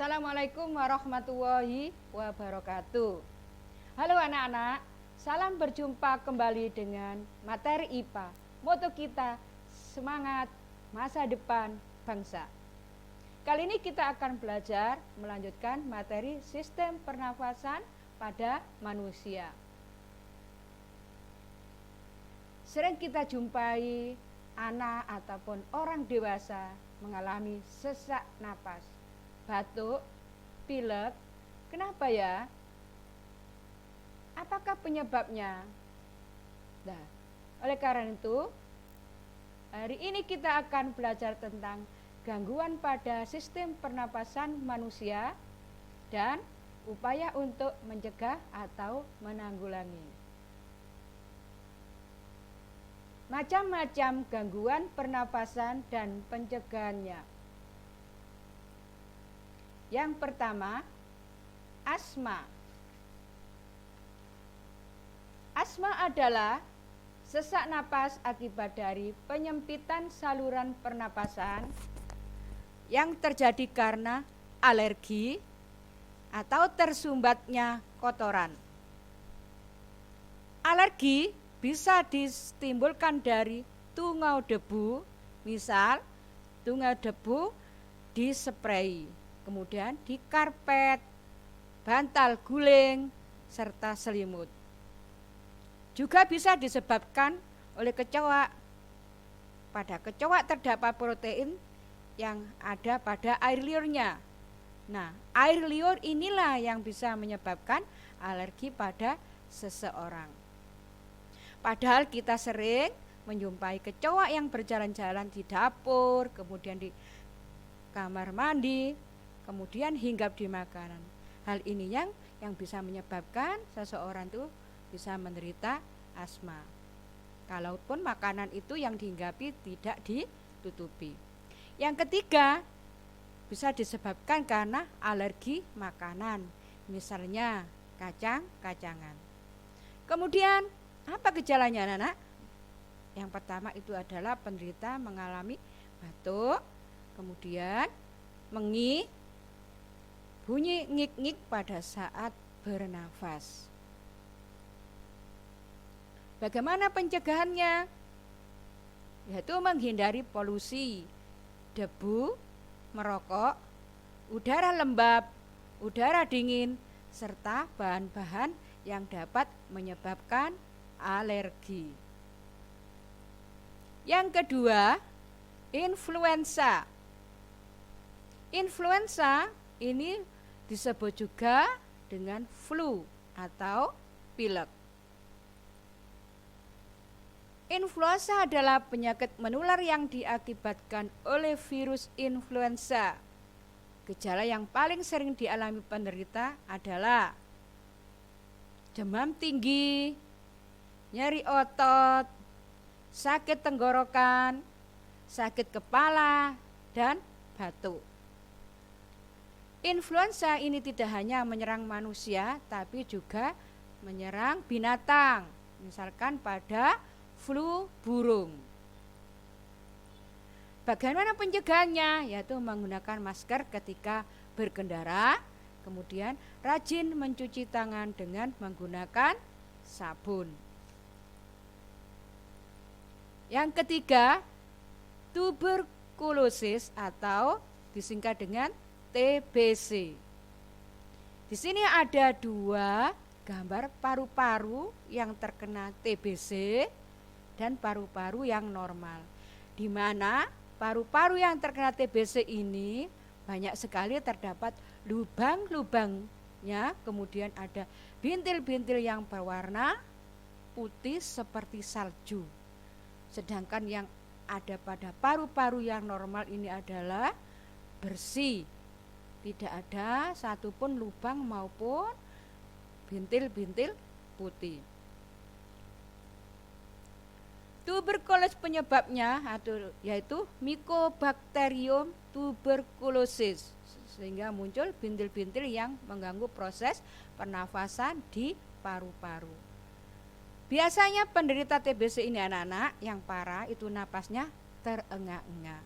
Assalamualaikum warahmatullahi wabarakatuh. Halo anak-anak, salam berjumpa kembali dengan materi IPA. Moto kita, semangat masa depan bangsa. Kali ini kita akan belajar melanjutkan materi sistem pernafasan pada manusia. Sering kita jumpai anak ataupun orang dewasa mengalami sesak napas, batuk, pilek. Kenapa ya? Apakah penyebabnya? Nah, oleh karena itu, hari ini kita akan belajar tentang gangguan pada sistem pernapasan manusia dan upaya untuk mencegah atau menanggulangi. Macam-macam gangguan pernapasan dan pencegahannya. Yang pertama, asma. Asma adalah sesak napas akibat dari penyempitan saluran pernapasan yang terjadi karena alergi atau tersumbatnya kotoran. Alergi bisa ditimbulkan dari tungau debu, misal tungau debu disprei, kemudian di karpet, bantal guling, serta selimut. Juga bisa disebabkan oleh kecoak. Pada kecoak terdapat protein yang ada pada air liurnya. Nah, air liur inilah yang bisa menyebabkan alergi pada seseorang. Padahal kita sering menjumpai kecoak yang berjalan-jalan di dapur, kemudian di kamar mandi, kemudian hinggap di makanan. Hal ini yang bisa menyebabkan seseorang itu bisa menderita asma. Kalaupun makanan itu yang dihinggapi tidak ditutupi. Yang ketiga, bisa disebabkan karena alergi makanan, misalnya kacang-kacangan. Kemudian apa gejalanya anak-anak? Yang pertama itu adalah penderita mengalami batuk, kemudian mengih, bunyi ngik-ngik pada saat bernafas. Bagaimana pencegahannya? Yaitu menghindari polusi, debu, merokok, udara lembab, udara dingin, serta bahan-bahan yang dapat menyebabkan alergi. Yang kedua, influenza. Influenza ini disebut juga dengan flu atau pilek. Influenza adalah penyakit menular yang diakibatkan oleh virus influenza. Gejala yang paling sering dialami penderita adalah demam tinggi, nyeri otot, sakit tenggorokan, sakit kepala, dan batuk. Influenza ini tidak hanya menyerang manusia, tapi juga menyerang binatang, misalkan pada flu burung. Bagaimana pencegahannya? Yaitu menggunakan masker ketika berkendara, kemudian rajin mencuci tangan dengan menggunakan sabun. Yang ketiga, tuberkulosis atau disingkat dengan TBC. Di sini ada dua gambar paru-paru yang terkena TBC dan paru-paru yang normal. Di mana paru-paru yang terkena TBC ini banyak sekali terdapat lubang-lubangnya, kemudian ada bintil-bintil yang berwarna putih seperti salju. Sedangkan yang ada pada paru-paru yang normal ini adalah bersih, tidak ada satupun lubang maupun bintil-bintil putih. Tuberkulosis penyebabnya yaitu Mycobacterium tuberculosis, sehingga muncul bintil-bintil yang mengganggu proses pernafasan di paru-paru. Biasanya penderita TBC ini anak-anak yang parah itu napasnya terengah-engah.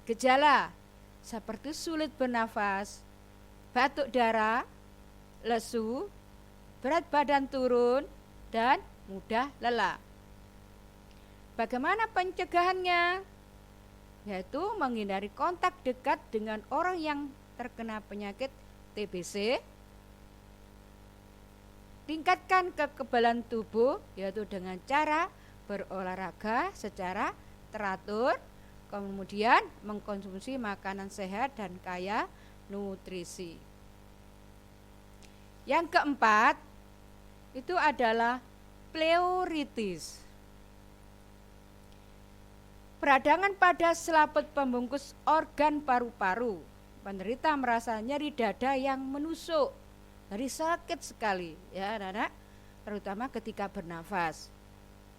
Gejala seperti sulit bernafas, batuk darah, lesu, berat badan turun, dan mudah lelah. Bagaimana pencegahannya? Yaitu menghindari kontak dekat dengan orang yang terkena penyakit TBC, tingkatkan kekebalan tubuh yaitu dengan cara berolahraga secara teratur, kemudian mengkonsumsi makanan sehat dan kaya nutrisi. Yang keempat itu adalah pleuritis. Peradangan pada selaput pembungkus organ paru-paru. Penderita merasa nyeri dada yang menusuk, jadi sakit sekali ya anak-anak, terutama ketika bernafas.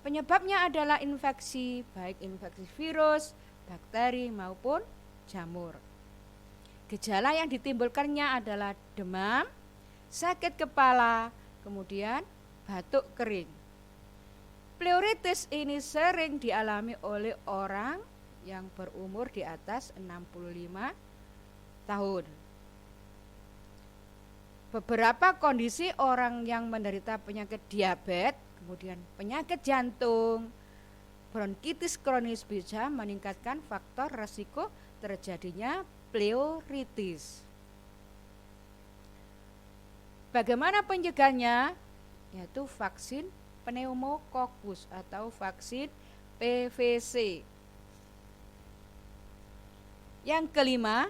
Penyebabnya adalah infeksi, baik infeksi virus, bakteri maupun jamur. Gejala yang ditimbulkannya adalah demam, sakit kepala, kemudian batuk kering. Pleuritis ini sering dialami oleh orang yang berumur di atas 65 tahun. Beberapa kondisi orang yang menderita penyakit diabetes, kemudian penyakit jantung, bronkitis kronis bisa meningkatkan faktor resiko terjadinya pleuritis. Bagaimana pencegahannya? Yaitu vaksin pneumokokus atau vaksin PVC. Yang kelima,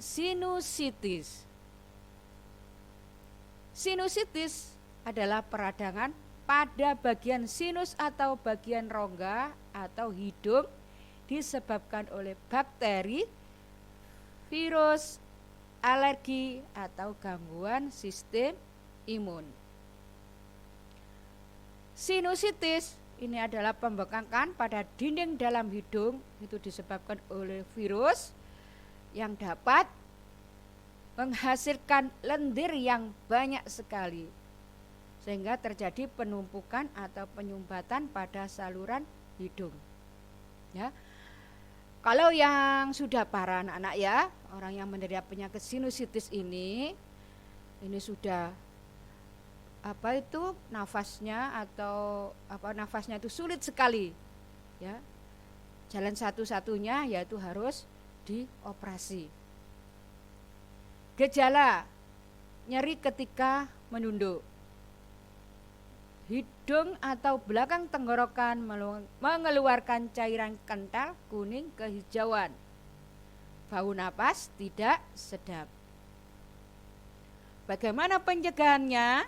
sinusitis. Sinusitis adalah peradangan pada bagian sinus atau bagian rongga atau hidung disebabkan oleh bakteri, virus, alergi atau gangguan sistem imun. Sinusitis ini adalah pembengkakan pada dinding dalam hidung, itu disebabkan oleh virus yang dapat menghasilkan lendir yang banyak sekali, sehingga terjadi penumpukan atau penyumbatan pada saluran hidung. Ya. Kalau yang sudah parah anak-anak ya, orang yang menderita penyakit sinusitis ini sudah nafasnya itu sulit sekali. Ya. Jalan satu-satunya yaitu harus dioperasi. Gejala nyeri ketika menunduk. Hidung atau belakang tenggorokan mengeluarkan cairan kental kuning kehijauan. Bau napas tidak sedap. Bagaimana pencegahannya?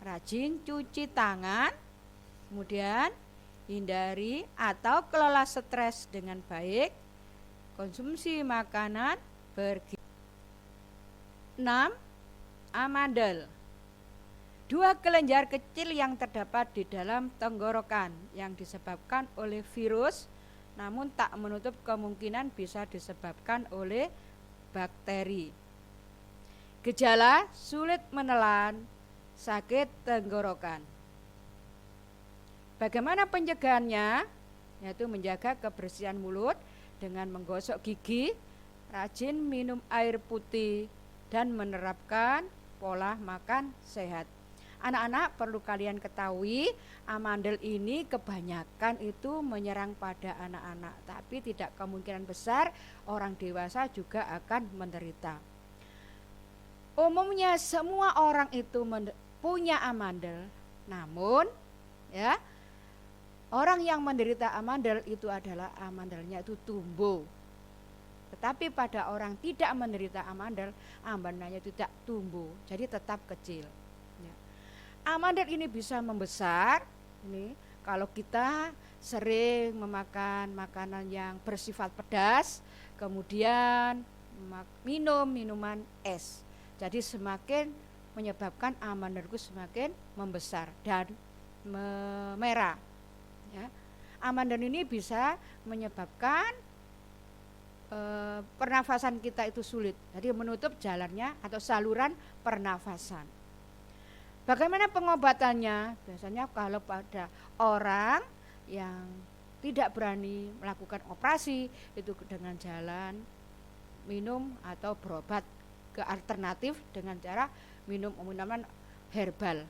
Rajin cuci tangan, kemudian hindari atau kelola stres dengan baik, konsumsi makanan bergizi. 6. Amandel. 2 kelenjar kecil yang terdapat di dalam tenggorokan yang disebabkan oleh virus, namun tak menutup kemungkinan bisa disebabkan oleh bakteri. Gejala sulit menelan, sakit tenggorokan. Bagaimana pencegahannya? Yaitu menjaga kebersihan mulut dengan menggosok gigi, rajin minum air putih, dan menerapkan pola makan sehat. Anak-anak perlu kalian ketahui, amandel ini kebanyakan itu menyerang pada anak-anak, tapi tidak kemungkinan besar orang dewasa juga akan menderita. Umumnya semua orang itu punya amandel, namun ya orang yang menderita amandel itu adalah amandelnya itu tumbuh. Tetapi pada orang tidak menderita amandel, amandelnya tidak tumbuh, jadi tetap kecil. Amandel ini bisa membesar. Ini kalau kita sering memakan makanan yang bersifat pedas, kemudian minum minuman es, jadi semakin menyebabkan amandel itu semakin membesar dan merah. Ya. Amandel ini bisa menyebabkan pernafasan kita itu sulit, jadi menutup jalannya atau saluran pernafasan. Bagaimana pengobatannya? Biasanya kalau pada orang yang tidak berani melakukan operasi itu dengan jalan minum atau berobat ke alternatif dengan cara minum minuman herbal.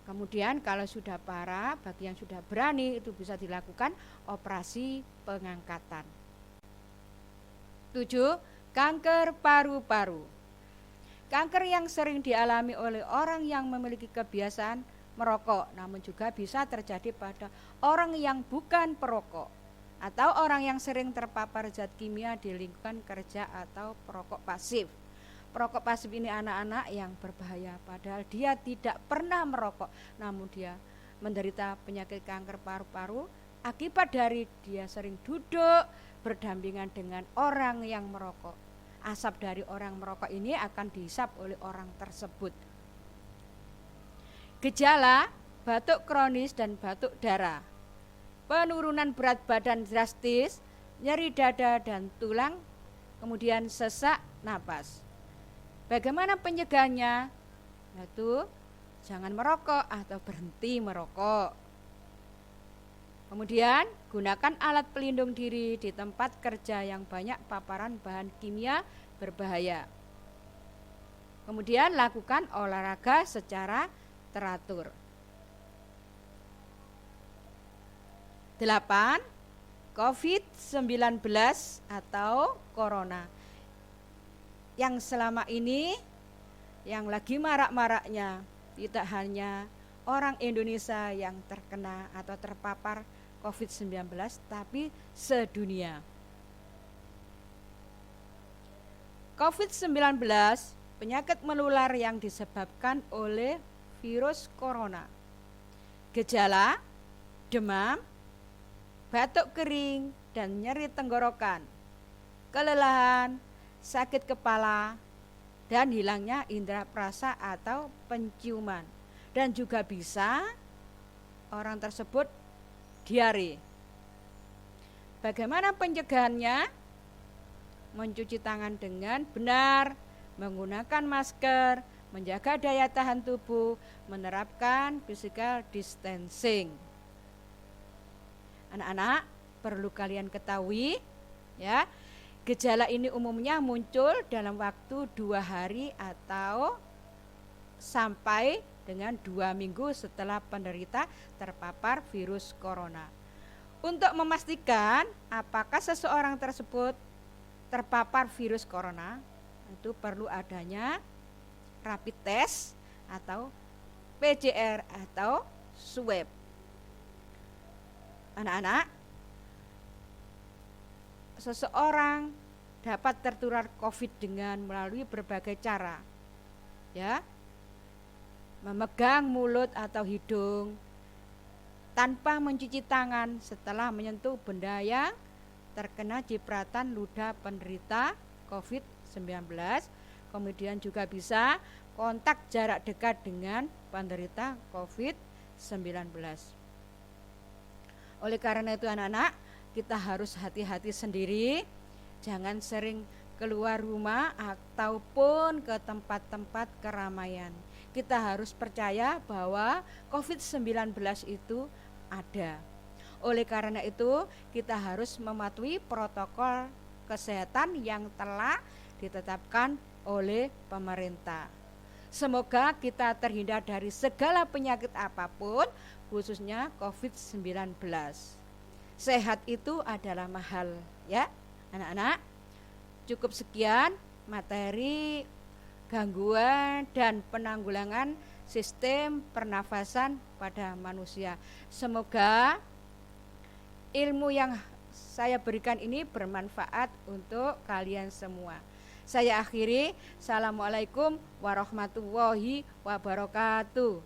Kemudian kalau sudah parah, bagi yang sudah berani itu bisa dilakukan operasi pengangkatan. 7. Kanker paru-paru. Kanker yang sering dialami oleh orang yang memiliki kebiasaan merokok, namun juga bisa terjadi pada orang yang bukan perokok atau orang yang sering terpapar zat kimia di lingkungan kerja atau perokok pasif. Perokok pasif ini anak-anak yang berbahaya, padahal dia tidak pernah merokok, namun dia menderita penyakit kanker paru-paru akibat dari dia sering duduk berdampingan dengan orang yang merokok. Asap dari orang merokok ini akan dihisap oleh orang tersebut. Gejala batuk kronis dan batuk darah, penurunan berat badan drastis, nyeri dada dan tulang, kemudian sesak napas. Bagaimana pencegahannya? Yaitu jangan merokok atau berhenti merokok. Kemudian gunakan alat pelindung diri di tempat kerja yang banyak paparan bahan kimia berbahaya. Kemudian lakukan olahraga secara teratur. 8. COVID-19 atau Corona. Yang selama ini yang lagi marak-maraknya tidak hanya orang Indonesia yang terkena atau terpapar COVID-19, tapi sedunia. COVID-19 penyakit menular yang disebabkan oleh virus corona. Gejala demam, batuk kering dan nyeri tenggorokan, kelelahan, sakit kepala, dan hilangnya indera perasa atau penciuman. Dan juga bisa orang tersebut diare. Bagaimana pencegahannya? Mencuci tangan dengan benar, menggunakan masker, menjaga daya tahan tubuh, menerapkan physical distancing. Anak-anak, perlu kalian ketahui ya, gejala ini umumnya muncul dalam waktu 2 hari atau sampai dengan 2 minggu setelah penderita terpapar virus corona. Untuk memastikan apakah seseorang tersebut terpapar virus corona, itu perlu adanya rapid test atau PCR atau swab. Anak-anak, seseorang dapat tertular COVID dengan melalui berbagai cara, ya, memegang mulut atau hidung tanpa mencuci tangan setelah menyentuh benda yang terkena cipratan ludah penderita COVID-19. Kemudian juga bisa kontak jarak dekat dengan penderita COVID-19. Oleh karena itu anak-anak, kita harus hati-hati sendiri, jangan sering keluar rumah ataupun ke tempat-tempat keramaian. Kita harus percaya bahwa COVID-19 itu ada. Oleh karena itu, kita harus mematuhi protokol kesehatan yang telah ditetapkan oleh pemerintah. Semoga kita terhindar dari segala penyakit apapun, khususnya COVID-19. Sehat itu adalah mahal, ya anak-anak. Cukup sekian materi gangguan dan penanggulangan sistem pernafasan pada manusia. Semoga ilmu yang saya berikan ini bermanfaat untuk kalian semua. Saya akhiri, Assalamualaikum warahmatullahi wabarakatuh.